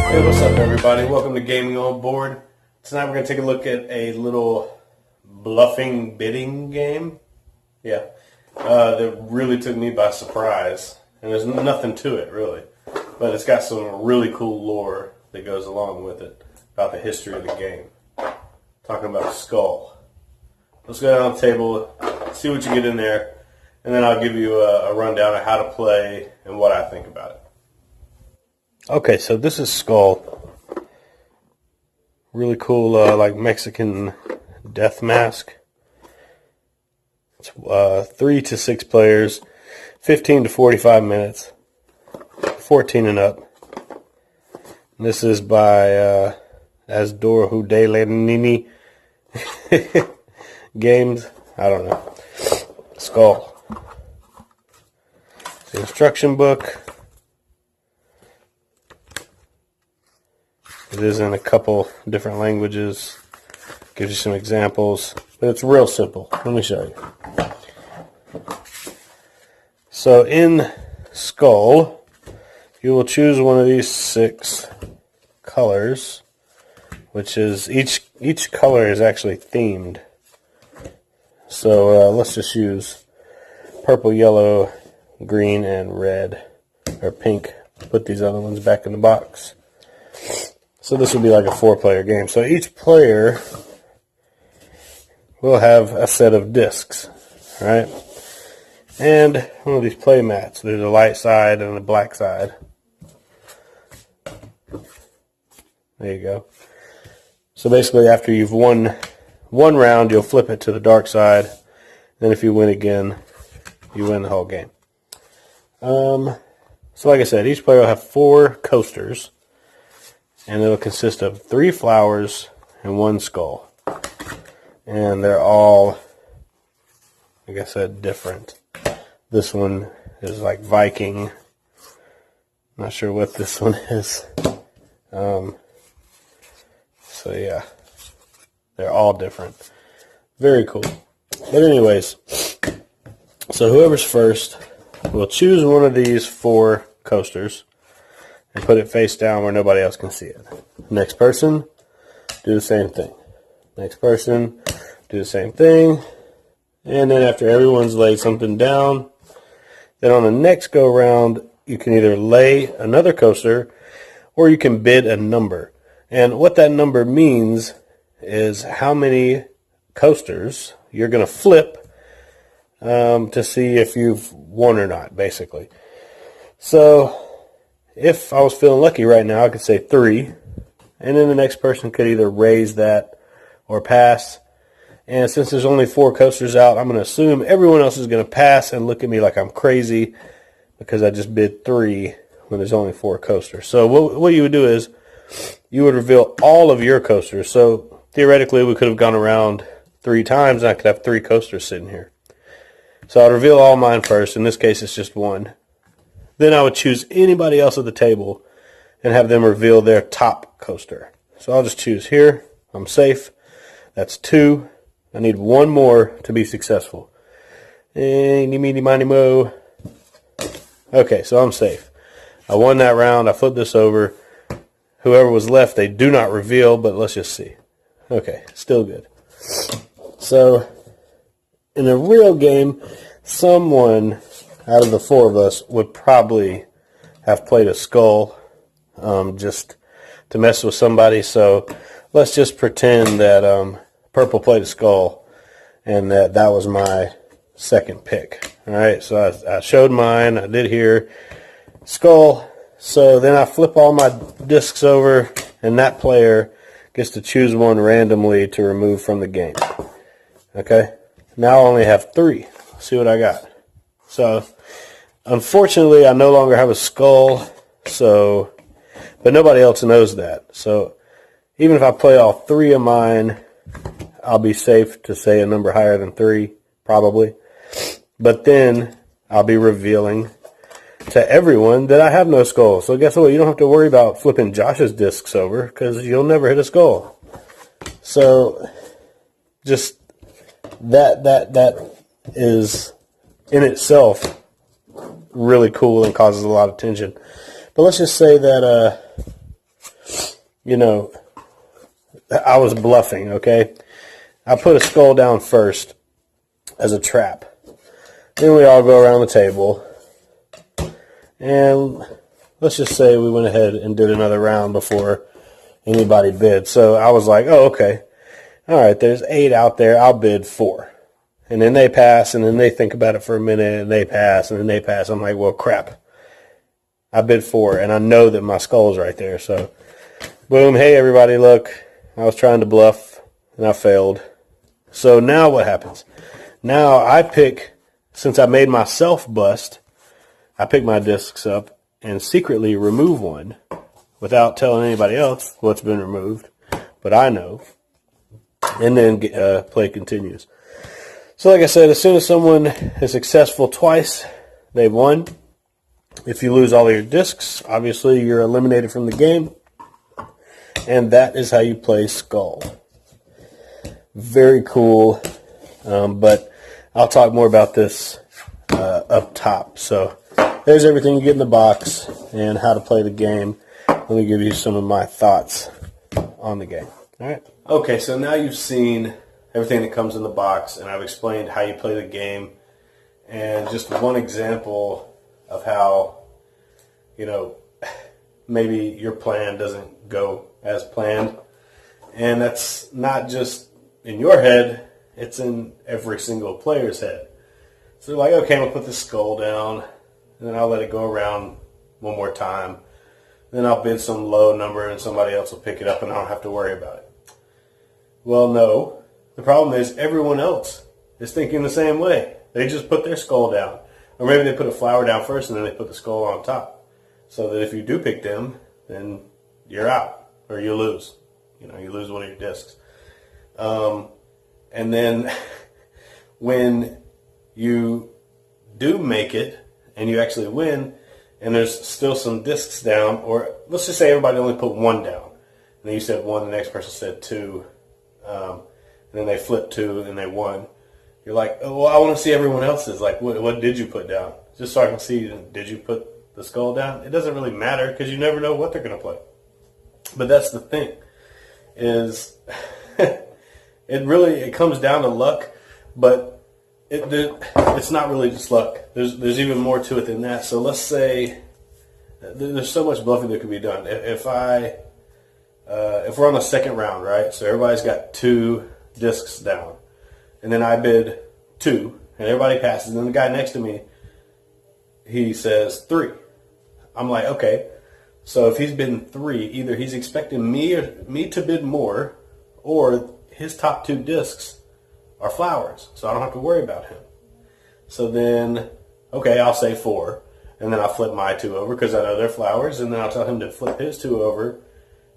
Hey, what's up everybody? Welcome to Gaming on Board. Tonight we're going to take a look at a little bluffing bidding game. Yeah, that really took me by surprise. And there's nothing to it really. But it's got some really cool lore that goes along with it about the history of the game. Talking about Skull. Let's go down the table, see what you get in there, and then I'll give you a rundown of how to play and what I think about it. Okay, so this is Skull. Really cool, like Mexican death mask. It's 3 to 6 players, 15 to 45 minutes, 14 and up. And this is by Asdor Hudelanini Games. I don't know. Skull. It's the instruction book. It is in a couple different languages. Gives you some examples. But it's real simple. Let me show you. So in Skull, you will choose one of these 6 colors, which is each color is actually themed. So let's just use purple, yellow, green, and red, or pink. Put these other ones back in the box. So this would be like a 4-player game. So each player will have a set of discs, right? And one of these play mats. There's a light side and a black side. There you go. So basically after you've won one round, you'll flip it to the dark side. Then if you win again, you win the whole game. So like I said, each player will have 4 coasters. And it'll consist of 3 flowers and 1 skull. And they're all, like I said, different. This one is like Viking. Not sure what this one is. So yeah, they're all different. Very cool. But anyways, so whoever's first will choose one of these 4 coasters and put it face down where nobody else can see it. Next person, do the same thing. Next person, do the same thing. And then after everyone's laid something down, then on the next go round, you can either lay another coaster or you can bid a number. And what that number means is how many coasters you're going to flip to see if you've won or not, basically. So if I was feeling lucky right now, I could say 3, and then the next person could either raise that or pass. And since there's only 4 coasters out, I'm going to assume everyone else is going to pass and look at me like I'm crazy because I just bid 3 when there's only 4 coasters. So what you would do is you would reveal all of your coasters. So theoretically, we could have gone around 3 times, and I could have 3 coasters sitting here. So I'd reveal all mine first. In this case, it's just 1. Then I would choose anybody else at the table and have them reveal their top coaster. So I'll just choose here. I'm safe. That's 2. I need 1 more to be successful. Eeny, meeny, miny, mo. Okay, so I'm safe. I won that round. I flipped this over. Whoever was left, they do not reveal, but let's just see. Okay, still good. So in a real game, someone out of the 4 of us would probably have played a skull just to mess with somebody. So let's just pretend that purple played a skull and that was my second pick. All right, so I showed mine. I did here. Skull. So then I flip all my discs over, and that player gets to choose one randomly to remove from the game. Okay? Now I only have 3. Let's see what I got. So unfortunately, I no longer have a skull, but nobody else knows that. So even if I play all 3 of mine, I'll be safe to say a number higher than 3, probably. But then I'll be revealing to everyone that I have no skull. So guess what? You don't have to worry about flipping Josh's discs over because you'll never hit a skull. So just that is in itself really cool and causes a lot of tension. But let's just say that I was bluffing, okay? I put a skull down first as a trap. Then we all go around the table, and let's just say we went ahead and did another round before anybody bid. So I was like, oh, okay. All right, there's 8 out there. I'll bid 4. And then they pass, and then they think about it for a minute, and they pass, and then they pass. I'm like, well, crap. I bid 4, and I know that my skull's right there. So, boom, hey, everybody, look. I was trying to bluff, and I failed. So now what happens? Now I pick, since I made myself bust, I pick my discs up and secretly remove one without telling anybody else what's been removed. But I know. And then play continues. So like I said, as soon as someone is successful twice, they've won. If you lose all of your discs, obviously you're eliminated from the game. And that is how you play Skull. Very cool. But I'll talk more about this up top. So there's everything you get in the box and how to play the game. Let me give you some of my thoughts on the game. All right. Okay, so now you've seen everything that comes in the box, and I've explained how you play the game, and just one example of how, maybe your plan doesn't go as planned. And that's not just in your head, it's in every single player's head. So they're like, okay, I'm going to put this skull down, and then I'll let it go around one more time. Then I'll bid some low number, and somebody else will pick it up, and I don't have to worry about it. Well, no. The problem is everyone else is thinking the same way. They just put their skull down. Or maybe they put a flower down first and then they put the skull on top. So that if you do pick them, then you're out. Or you lose. You lose one of your discs. And then when you do make it and you actually win and there's still some discs down, or let's just say everybody only put 1 down. And then you said 1, the next person said 2. And then they flipped 2 and they won. You're like, oh, well, I want to see everyone else's. Like, what did you put down? Just so I can see, did you put the skull down? It doesn't really matter because you never know what they're going to play. But that's the thing, is it comes down to luck, but it's not really just luck. There's even more to it than that. So let's say there's so much bluffing that could be done. If we're on the second round, right? So everybody's got 2 discs down. And then I bid 2, and everybody passes. And then the guy next to me, he says 3. I'm like, okay. So if he's bidding 3, either he's expecting me to bid more, or his top 2 discs are flowers. So I don't have to worry about him. So then, okay, I'll say 4. And then I'll flip my 2 over because I know they're flowers. And then I'll tell him to flip his 2 over.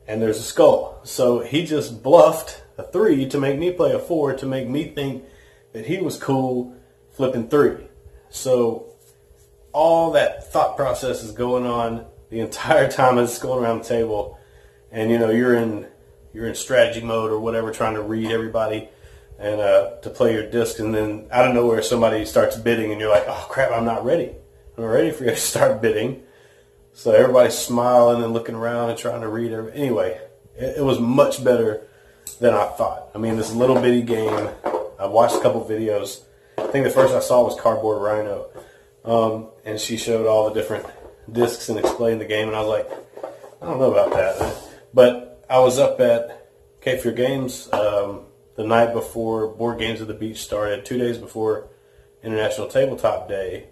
And there's a skull. So he just bluffed a 3 to make me play a 4 to make me think that he was cool flipping 3. So all that thought process is going on the entire time it's going around the table. And you're in strategy mode or whatever, trying to read everybody and to play your disc. And then out of nowhere somebody starts bidding and you're like, oh crap, I'm not ready. I'm not ready for you to start bidding. So everybody's smiling and looking around and trying to read everything. Anyway, it was much better than I thought. I mean, this little bitty game, I watched a couple videos. I think the first I saw was Cardboard Rhino. And she showed all the different discs and explained the game. And I was like, I don't know about that. But I was up at Cape Fear Games the night before Board Games at the Beach started, 2 days before International Tabletop Day.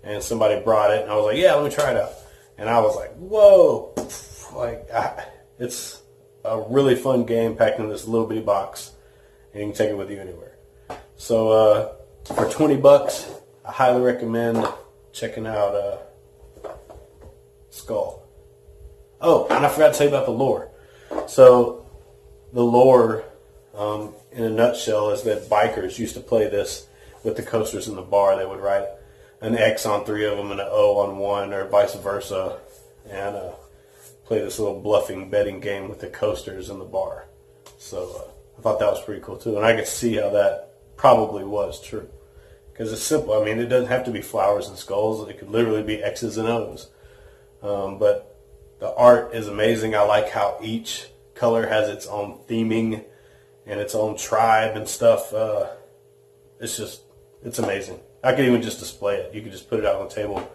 And somebody brought it. And I was like, yeah, let me try it out. And I was like, whoa, it's a really fun game packed in this little bitty box, and you can take it with you anywhere. So for $20, I highly recommend checking out Skull. Oh, and I forgot to tell you about the lore. So the lore, in a nutshell, is that bikers used to play this with the coasters in the bar. They would write an X on 3 of them and an O on 1, or vice versa, and play this little bluffing betting game with the coasters in the bar. So I thought that was pretty cool too, and I could see how that probably was true. Because it's simple. I mean, it doesn't have to be flowers and skulls. It could literally be X's and O's. But the art is amazing. I like how each color has its own theming and its own tribe and stuff. It's amazing. I could even just display it. You could just put it out on the table,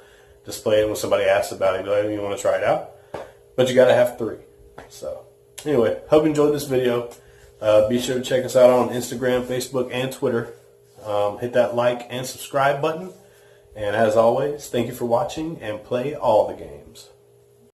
display it when somebody asks about it. Be like, you want to try it out? But you got to have 3. So anyway, hope you enjoyed this video. Be sure to check us out on Instagram, Facebook, and Twitter. Hit that like and subscribe button. And as always, thank you for watching and play all the games.